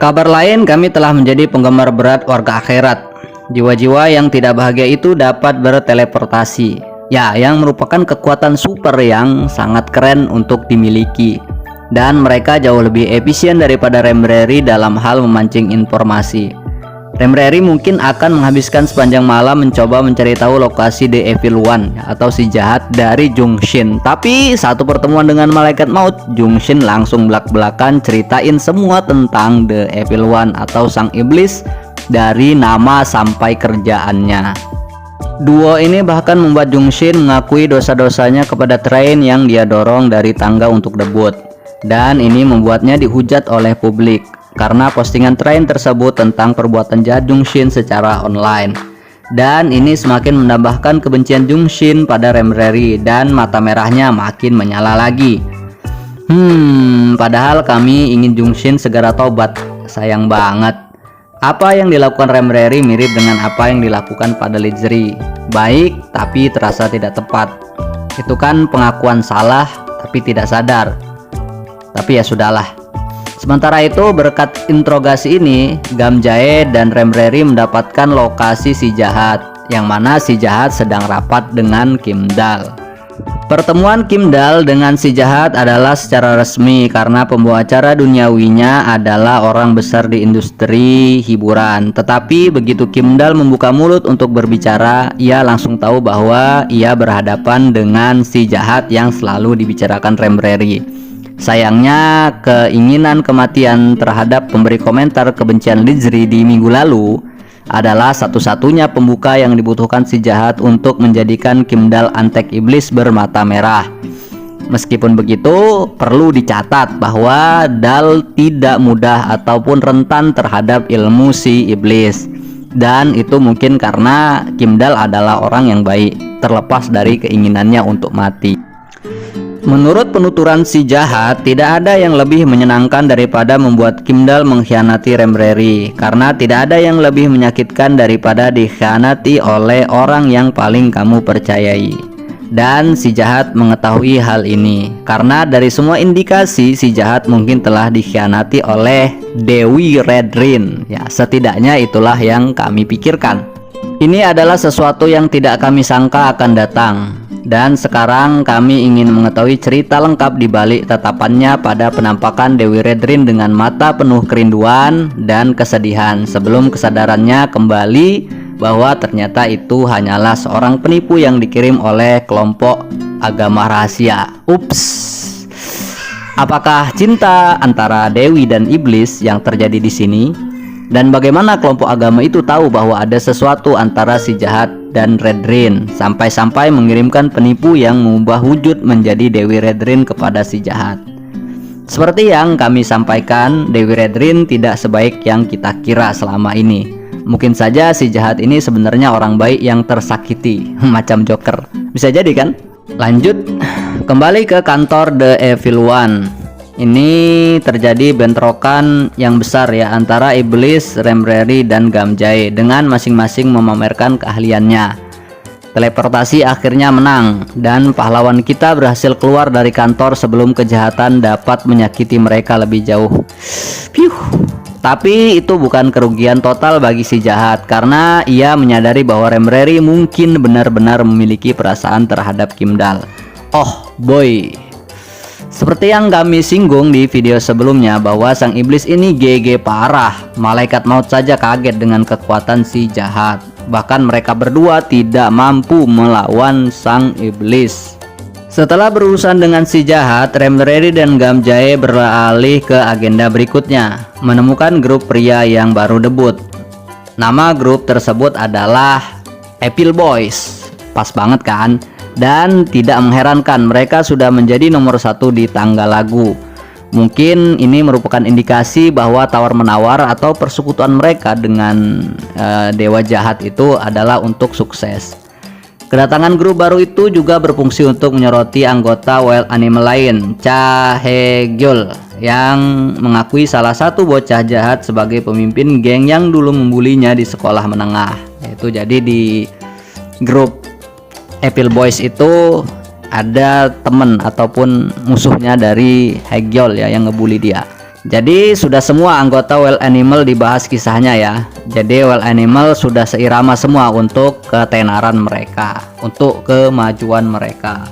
Kabar lain, kami telah menjadi penggemar berat warga akhirat. Jiwa-jiwa yang tidak bahagia itu dapat berteleportasi, ya, yang merupakan kekuatan super yang sangat keren untuk dimiliki. Dan mereka jauh lebih efisien daripada Remreri dalam hal memancing informasi. Remreri mungkin akan menghabiskan sepanjang malam mencoba mencari tahu lokasi The Evil One atau si jahat dari Jungshin. Tapi satu pertemuan dengan malaikat maut, Jungshin langsung belak-belakan ceritain semua tentang The Evil One atau sang iblis dari nama sampai kerjaannya. Duo ini bahkan membuat Jungshin mengakui dosa-dosanya kepada Train yang dia dorong dari tangga untuk debut. Dan ini membuatnya dihujat oleh publik karena postingan Train tersebut tentang perbuatan jahat Jungshin secara online. Dan ini semakin menambahkan kebencian Jungshin pada Remreri dan mata merahnya makin menyala lagi. Padahal kami ingin Jungshin segera tobat. Sayang banget. Apa yang dilakukan Remreri mirip dengan apa yang dilakukan pada Lizri. Baik, tapi terasa tidak tepat. Itu kan pengakuan salah tapi tidak sadar. Tapi ya sudahlah. Sementara itu, berkat interogasi ini, Gamjae dan Remreri mendapatkan lokasi si jahat, yang mana si jahat sedang rapat dengan Kim Dal. Pertemuan Kim Dal dengan si jahat adalah secara resmi karena pembawa acara duniawinya adalah orang besar di industri hiburan. Tetapi begitu Kim Dal membuka mulut untuk berbicara, ia langsung tahu bahwa ia berhadapan dengan si jahat yang selalu dibicarakan Remreri. Sayangnya, keinginan kematian terhadap pemberi komentar kebencian Lizri di minggu lalu adalah satu-satunya pembuka yang dibutuhkan si jahat untuk menjadikan Kim Dal antek iblis bermata merah. Meskipun begitu, perlu dicatat bahwa Dal tidak mudah ataupun rentan terhadap ilmu si iblis. Dan itu mungkin karena Kim Dal adalah orang yang baik, terlepas dari keinginannya untuk mati. Menurut penuturan si jahat, tidak ada yang lebih menyenangkan daripada membuat Kim Dal mengkhianati Remreri, karena tidak ada yang lebih menyakitkan daripada dikhianati oleh orang yang paling kamu percayai. Dan si jahat mengetahui hal ini, karena dari semua indikasi si jahat mungkin telah dikhianati oleh Dewi Redrin. Ya, setidaknya itulah yang kami pikirkan. Ini adalah sesuatu yang tidak kami sangka akan datang. Dan sekarang kami ingin mengetahui cerita lengkap di balik tatapannya pada penampakan Dewi Redrin dengan mata penuh kerinduan dan kesedihan sebelum kesadarannya kembali bahwa ternyata itu hanyalah seorang penipu yang dikirim oleh kelompok agama rahasia. Ups. Apakah cinta antara Dewi dan iblis yang terjadi di sini? Dan bagaimana kelompok agama itu tahu bahwa ada sesuatu antara si jahat dan Redrin, sampai-sampai mengirimkan penipu yang mengubah wujud menjadi Dewi Redrin kepada si jahat. Seperti yang kami sampaikan, Dewi Redrin tidak sebaik yang kita kira selama ini. Mungkin saja si jahat ini sebenarnya orang baik yang tersakiti, macam Joker. Bisa jadi kan? Lanjut, kembali ke kantor The Evil One. Ini terjadi bentrokan yang besar ya antara iblis, Remreri, dan Gamjae dengan masing-masing memamerkan keahliannya. Teleportasi akhirnya menang dan pahlawan kita berhasil keluar dari kantor sebelum kejahatan dapat menyakiti mereka lebih jauh. Tapi itu bukan kerugian total bagi si jahat karena ia menyadari bahwa Remreri mungkin benar-benar memiliki perasaan terhadap Kim Dal. Oh boy. Seperti yang kami singgung di video sebelumnya bahwa sang iblis ini GG parah. Malaikat maut saja kaget dengan kekuatan si jahat. Bahkan mereka berdua tidak mampu melawan sang iblis. Setelah berurusan dengan si jahat, Remreri dan Gamjae beralih ke agenda berikutnya, menemukan grup pria yang baru debut. Nama grup tersebut adalah Evil Boys. Pas banget kan? Dan tidak mengherankan, mereka sudah menjadi nomor 1 di tangga lagu. Mungkin ini merupakan indikasi bahwa tawar-menawar atau persekutuan mereka dengan dewa jahat itu adalah untuk sukses. Kedatangan grup baru itu juga berfungsi untuk menyoroti anggota wild animal lain, Cha Hae-gyul, yang mengakui salah satu bocah jahat sebagai pemimpin geng yang dulu membulinya di sekolah menengah. Itu jadi di grup Evil Boys itu ada temen ataupun musuhnya dari Hae-gyul ya yang ngebully dia. Jadi sudah semua anggota Wild Animal dibahas kisahnya ya. Jadi Wild Animal sudah seirama semua untuk ketenaran mereka, untuk kemajuan mereka.